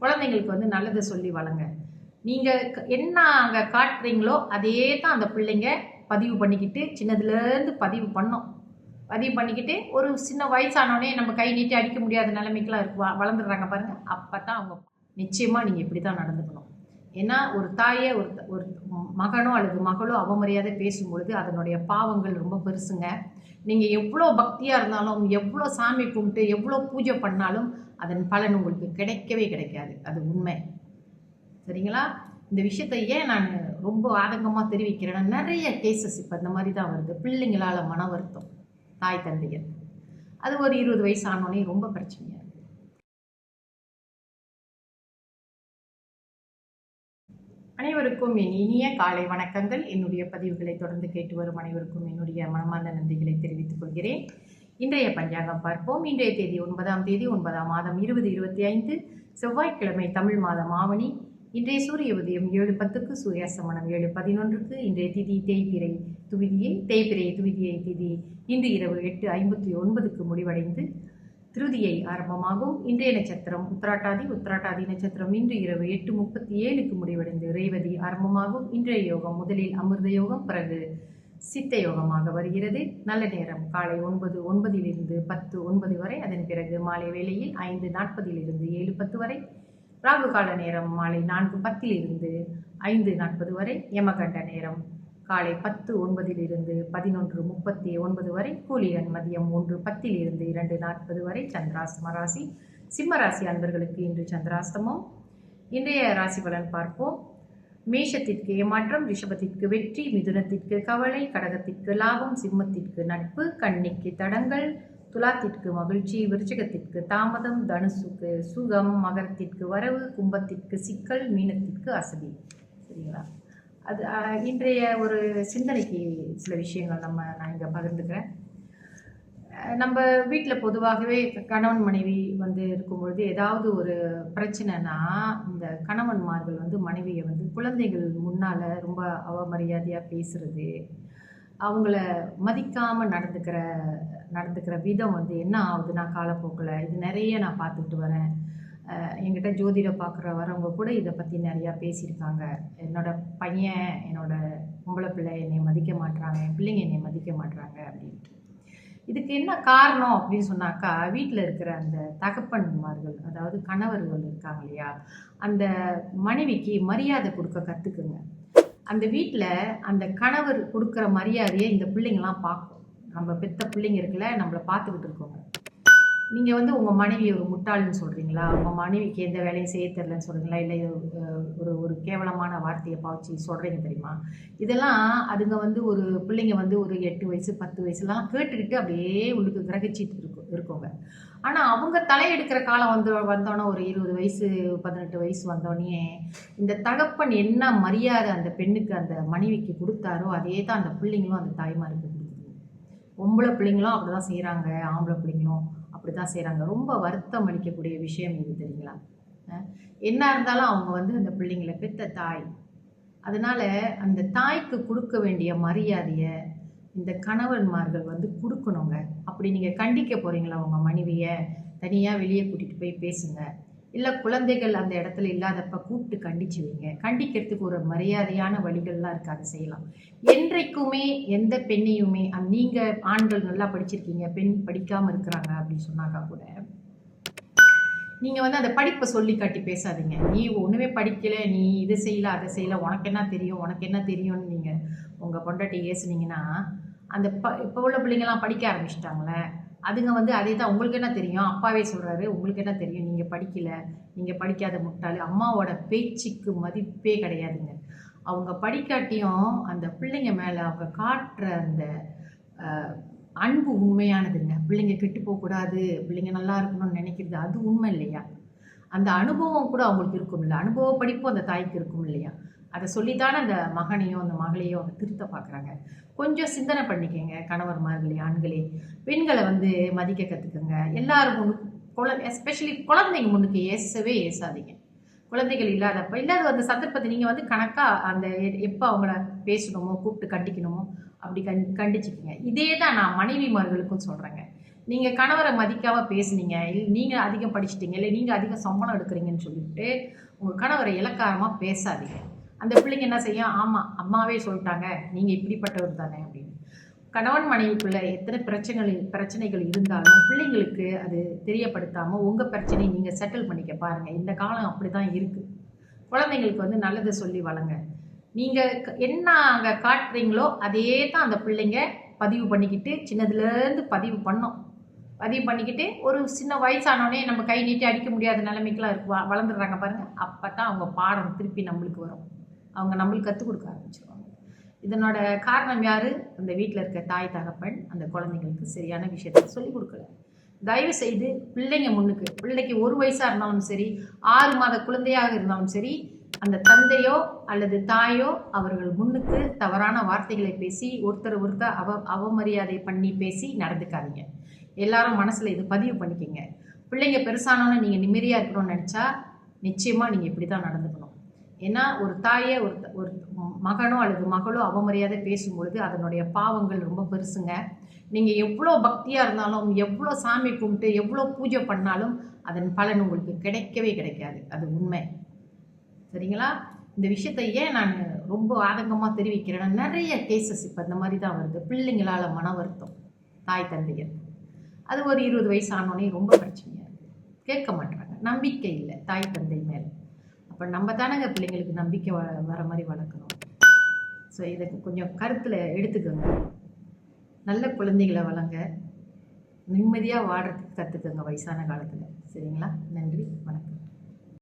குழந்தைங்களுக்கு வந்து நல்லதை சொல்லி வளங்க. நீங்கள் என்ன அங்கே காட்டுறீங்களோ அதே தான் அந்த பிள்ளைங்க பதிவு பண்ணிக்கிட்டு சின்னதுலேருந்து பதிவு பண்ணிக்கிட்டு ஒரு சின்ன வயசானோடனே நம்ம கை நீட்டி அடிக்க முடியாத நிலைமைக்கெல்லாம் வளர்ந்துடுறாங்க பாருங்கள். அப்போ தான் அவங்க நிச்சயமாக நீங்கள் இப்படி தான் நடந்துக்கணும். ஏன்னா ஒரு தாயை ஒரு மகனோ அல்லது மகளோ அவமரியாதை பேசும்பொழுது அதனுடைய பாவங்கள் ரொம்ப பெருசுங்க. நீங்கள் எவ்வளோ பக்தியாக இருந்தாலும், எவ்வளோ சாமி கும்பிட்டு, எவ்வளோ பூஜை பண்ணாலும் அதன் பலன் உங்களுக்கு கிடைக்கவே கிடைக்காது. அது உண்மை. சரிங்களா? இந்த விஷயத்தை ஏன் நான் ரொம்ப ஆதங்கமாக தெரிவிக்கிறேன்னா, நிறைய கேசஸ் இப்போ இந்த மாதிரி தான் வருது. பிள்ளைங்களால் மன வருத்தம், தாய் தந்தையர். அது ஒரு 20 வயசு ஆனோடனே ரொம்ப பிரச்சனையாக இருக்குது. அனைவருக்கும் என் இனிய காலை வணக்கங்கள். என்னுடைய பதிவுகளை தொடர்ந்து கேட்டு வரும் அனைவருக்கும் என்னுடைய மனமார்ந்த நன்றிகளை தெரிவித்துக் கொள்கிறேன். இன்றைய பஞ்சாங்கம் பார்ப்போம். இன்றைய தேதி 9ஆம் தேதி 9ஆம் மாதம் 2025 செவ்வாய்க்கிழமை, தமிழ் மாதம் ஆவணி. இன்றைய சூரிய உதயம் 7:10க்கு, சூரியாஸ்தமனம் 7:11க்கு. இன்றைய திதி தேய்பிறை துவிதியை திதி இன்று இரவு 8:59க்கு முடிவடைந்து திருதியை ஆரம்பமாகும். இன்றைய நட்சத்திரம் உத்திராட்டாதி நட்சத்திரம் இன்று இரவு 8:37க்கு முடிவடைந்து ரேவதி ஆரம்பமாகும். இன்றைய யோகம் முதலில் அமிர்த யோகம், பிறகு சித்த யோகமாக வருகிறது. நல்ல நேரம் காலை 9:09 10:09 வரை. அதன் பிறகு மாலை வேளையில் 5:40 7:10 வரை. ராகு கால நேரம் மாலை 4:10 5:40 வரை. யமகண்ட நேரம் காலை 10:09 11:39 வரை. கூலிகன் மதியம் 1:10 2:40 வரை. சந்திராஷ்டம ராசி சிம்ம ராசி அன்பர்களுக்கு இன்று சந்திராஷ்டமம். இன்றைய ராசி பலன் பார்ப்போம். மேஷத்திற்கு ஏமாற்றம், ரிஷபத்திற்கு வெற்றி, மிதுனத்திற்கு கவலை, கடகத்திற்கு லாபம், சிம்மத்திற்கு நட்பு, கன்னிக்கு தடங்கள், துலாத்திற்கு மகிழ்ச்சி, விருச்சிகத்திற்கு தாமதம், தனுசுக்கு சுகம், மகரத்திற்கு வரவு, கும்பத்திற்கு சிக்கல், மீனத்திற்கு அசதி. சரிங்களா? அது இன்றைய ஒரு சிந்தனைக்கு சில விஷயங்கள் நான் இங்கே பகிர்ந்துக்கிறேன். நம்ம வீட்டில் பொதுவாகவே கணவன் மனைவி வந்து இருக்கும்பொழுது ஏதாவது ஒரு பிரச்சனைனா இந்த கணவன்மார்கள் வந்து மனைவியை வந்து குழந்தைகள் முன்னால் ரொம்ப அவமரியாதையாக பேசுகிறது, அவங்கள மதிக்காமல் நடந்துக்கிற விதம் வந்து என்ன ஆகுதுன்னா காலப்போக்கில் இது நிறைய நான் பார்த்துட்டு வரேன். என்கிட்ட ஜோதிடம் வரவங்க கூட இதை பற்றி நிறையா பேசியிருக்காங்க. என்னோடய பையன், என்னோடய பொம்பளை பிள்ளை என்னை மதிக்க மாட்டுறாங்க, என் பிள்ளைங்க என்னை மதிக்க மாட்டுறாங்க அப்படின்ட்டு. இதுக்கு என்ன காரணம் அப்படின்னு சொன்னாக்கா, வீட்டில் இருக்கிற அந்த தகப்பன்மார்கள், அதாவது கணவர்கள் இருக்காங்க இல்லையா, அந்த மனைவிக்கு மரியாதை கொடுக்க கற்றுக்குங்க. அந்த வீட்டில் அந்த கணவர் கொடுக்குற மரியாதையை இந்த பிள்ளைங்கள்லாம் பார்க்கும். நம்ம பெத்த பிள்ளைங்க இருக்குல்ல, நம்மளை பார்த்துக்கிட்டு இருக்கோங்க. நீங்கள் வந்து உங்கள் மனைவி ஒரு முட்டாள்னு சொல்கிறீங்களா, உங்கள் மனைவிக்கு எந்த வேலையும் செய்ய தெரிலன்னு சொல்கிறீங்களா, இல்லை ஒரு கேவலமான வார்த்தையை பாய்ச்சி சொல்கிறீங்க தெரியுமா? இதெல்லாம் அதுங்க வந்து ஒரு பிள்ளைங்க வந்து ஒரு 8 வயசு 10 வயசுலாம் கேட்டுக்கிட்டு அப்படியே உள்ளுக்கு கிரகிச்சிட்டு இருக்கோங்க. ஆனால் அவங்க தலையெடுக்கிற காலம் வந்தோன்னே ஒரு 20 வயசு 18 வயசு வந்தோடனே இந்த தகப்பன் என்ன மரியாதை அந்த பெண்ணுக்கு, அந்த மனைவிக்கு கொடுத்தாரோ அதே தான் அந்த பிள்ளைங்களும் அந்த தாய்மாருக்கு கொடுக்குது. பொம்பளை பிள்ளைங்களும் அப்படி தான் செய்கிறாங்க, ஆம்பளை பிள்ளைங்களும் அப்படி தான் செய்கிறாங்க. ரொம்ப வருத்தம் அளிக்கக்கூடிய விஷயம் இது, தெரியுங்களா? என்ன இருந்தாலும் அவங்க வந்து அந்த பிள்ளைங்களை பெற்ற தாய். அதனால் அந்த தாய்க்கு கொடுக்க வேண்டிய மரியாதையை இந்த கணவன்மார்கள் வந்து கொடுக்கணுங்க. அப்படி நீங்கள் கண்டிக்க போகிறீங்களா உங்கள் மனைவியை, தனியாக வெளியே கூட்டிகிட்டு போய் பேசுங்க. இல்லை குழந்தைகள் அந்த இடத்துல இல்லாதப்ப கூப்பிட்டு கண்டிச்சு வைங்க. கண்டிக்கிறதுக்கு ஒரு மரியாதையான வழிகள்லாம் இருக்குது, அதை செய்யலாம். என்றைக்குமே எந்த பெண்ணையுமே நீங்கள் ஆண்கள் நல்லா படிச்சிருக்கீங்க, பெண் படிக்காமல் இருக்கிறாங்க அப்படின்னு சொன்னாக்கா கூட நீங்கள் வந்து அந்த படிப்பை சொல்லி காட்டி பேசாதீங்க. நீ ஒன்றுமே படிக்கலை, நீ இதை செய்யலை அதை செய்யலை, உனக்கு என்ன தெரியும்னு நீங்கள் உங்கள் பொண்டாட்டி ஏசுனீங்கன்னா அந்த இப்போ உள்ள பிள்ளைங்கள்லாம் படிக்க ஆரம்பிச்சிட்டாங்களே, அதுங்க வந்து அதே தான். உங்களுக்கு என்ன தெரியும், அப்பாவே சொல்கிறாரு, உங்களுக்கு என்ன தெரியும், நீங்கள் படிக்கலை, நீங்கள் படிக்காத முட்டாள். அம்மாவோட பேச்சுக்கு மதிப்பே கிடையாதுங்க. அவங்க படிக்காட்டியும் அந்த பிள்ளைங்க மேலே அவங்க காட்டுற அந்த அன்பு உண்மையானதுங்க. பிள்ளைங்க கெட்டு போகக்கூடாது, பிள்ளைங்க நல்லா இருக்கணும்னு நினைக்கிறது அது உண்மை இல்லையா? அந்த அனுபவம் கூட அவங்களுக்கு இருக்கும் இல்லை, அனுபவ படிப்பும் அந்த தாய்க்கு இருக்கும் இல்லையா? அதை சொல்லித்தானே அந்த மகனையோ அந்த மகளையோ அவங்க திருத்த பார்க்குறாங்க. கொஞ்சம் சிந்தனை பண்ணிக்கங்க கணவன்மார்களே, ஆண்களே. பெண்களை வந்து மதிக்க கற்றுக்குங்க. எல்லாரும் முன்னுக்கு, எஸ்பெஷலி குழந்தைங்க முன்னுக்கு ஏசாதீங்க. குழந்தைகள் இல்லாத அந்த சந்தர்ப்பத்தை நீங்கள் வந்து கணக்காக அந்த எப்போ அவங்கள பேசணுமோ கூப்பிட்டு கண்டிக்கணுமோ அப்படி கண்டிச்சுக்கோங்க. இதே தான் நான் மனைவிமார்களுக்கும் சொல்கிறேங்க. நீங்கள் கணவரை மதிக்காமல் பேசுனீங்க, இல்லை நீங்கள் அதிகம் படிச்சிட்டீங்க, இல்லை நீங்கள் அதிகம் சம்பளம் எடுக்கிறீங்கன்னு சொல்லிட்டு உங்கள் கணவரை இலக்காரமாக பேசாதீங்க. அந்த பிள்ளைங்க என்ன செய்யும், ஆமாம் அம்மாவே சொல்லிட்டாங்க நீங்கள் இப்படிப்பட்டவர் தானே அப்படின்னு. கணவன் மனைவிக்குள்ள எத்தனை பிரச்சனைகள் இருந்தாலும் பிள்ளைங்களுக்கு அது தெரியப்படுத்தாமல் உங்கள் பிரச்சனையை நீங்கள் செட்டில் பண்ணிக்க பாருங்கள். இந்த காலம் அப்படி தான் இருக்குது. குழந்தைங்களுக்கு வந்து நல்லதை சொல்லி வளங்க. நீங்கள் என்ன அங்கே காட்டுறீங்களோ அதே தான் அந்த பிள்ளைங்க பதிவு பண்ணிக்கிட்டு சின்னதுலேருந்து பதிவு பண்ணிக்கிட்டு ஒரு சின்ன வயசானோடனே நம்ம கை நீட்டி அடிக்க முடியாத நிலைமைக்கெல்லாம் வளர்ந்துடுறாங்க பாருங்கள். அப்போ தான் அவங்க பாடம் திருப்பி நம்மளுக்கு வரும். அவங்க நம்மளுக்கு கற்றுக் கொடுக்க ஆரம்பிச்சிருவாங்க. இதனோட காரணம் யார்? அந்த வீட்டில் இருக்க தாய் தகப்பன் அந்த குழந்தைங்களுக்கு சரியான விஷயத்தை சொல்லிக் கொடுக்கல. தயவு செய்து பிள்ளைங்க முன்னுக்கு, பிள்ளைக்கு 1 வயசாக இருந்தாலும் சரி, 6 மாத குழந்தையாக இருந்தாலும் சரி, அந்த தந்தையோ அல்லது தாயோ அவர்கள் முன்னுக்கு தவறான வார்த்தைகளை பேசி ஒருத்தர் அவமரியாதை பண்ணி பேசி நடந்துக்காதீங்க. எல்லாரும் மனசில் இது பதிவு பண்ணிக்கோங்க. பிள்ளைங்க பெருசானோன்னு நீங்கள் நிம்மதியாக இருக்கணும்னு நினச்சா நிச்சயமாக நீங்கள் இப்படி தான் நடந்துக்கணும். ஏன்னா ஒரு தாயை ஒரு மகனோ அல்லது மகளோ அவமரியாதை பேசும்பொழுது அதனுடைய பாவங்கள் ரொம்ப பெருசுங்க. நீங்கள் எவ்வளோ பக்தியாக இருந்தாலும், எவ்வளோ சாமி கும்பிட்டு, எவ்வளோ பூஜை பண்ணாலும் அதன் பலன் உங்களுக்கு கிடைக்கவே கிடைக்காது. அது உண்மை. சரிங்களா? இந்த விஷயத்தை ஏன் நான் ரொம்ப ஆதங்கமாக தெரிவிக்கிறேன்னா, நிறைய கேசஸ் இப்போ இந்த மாதிரி தான் வருது. பிள்ளைங்களால் மன வருத்தம் தாய் தந்தையர். அது ஒரு 20 வயசு ஆனோடனே ரொம்ப பிரச்சனையாக இருக்குது. கேட்க மாட்டாங்க, நம்பிக்கை இல்லை தாய் தந்தை மேலே. அப்போ நம்ம தானங்க பிள்ளைங்களுக்கு நம்பிக்கை வர மாதிரி வளர்க்கணும். ஸோ இதை கொஞ்சம் கருத்தில் எடுத்துக்கோங்க. நல்ல குழந்தைகளை வளங்க, நிம்மதியாக வாடுறதுக்கு கற்றுக்கோங்க வயசான காலத்தில். சரிங்களா? நன்றி, வணக்கம்.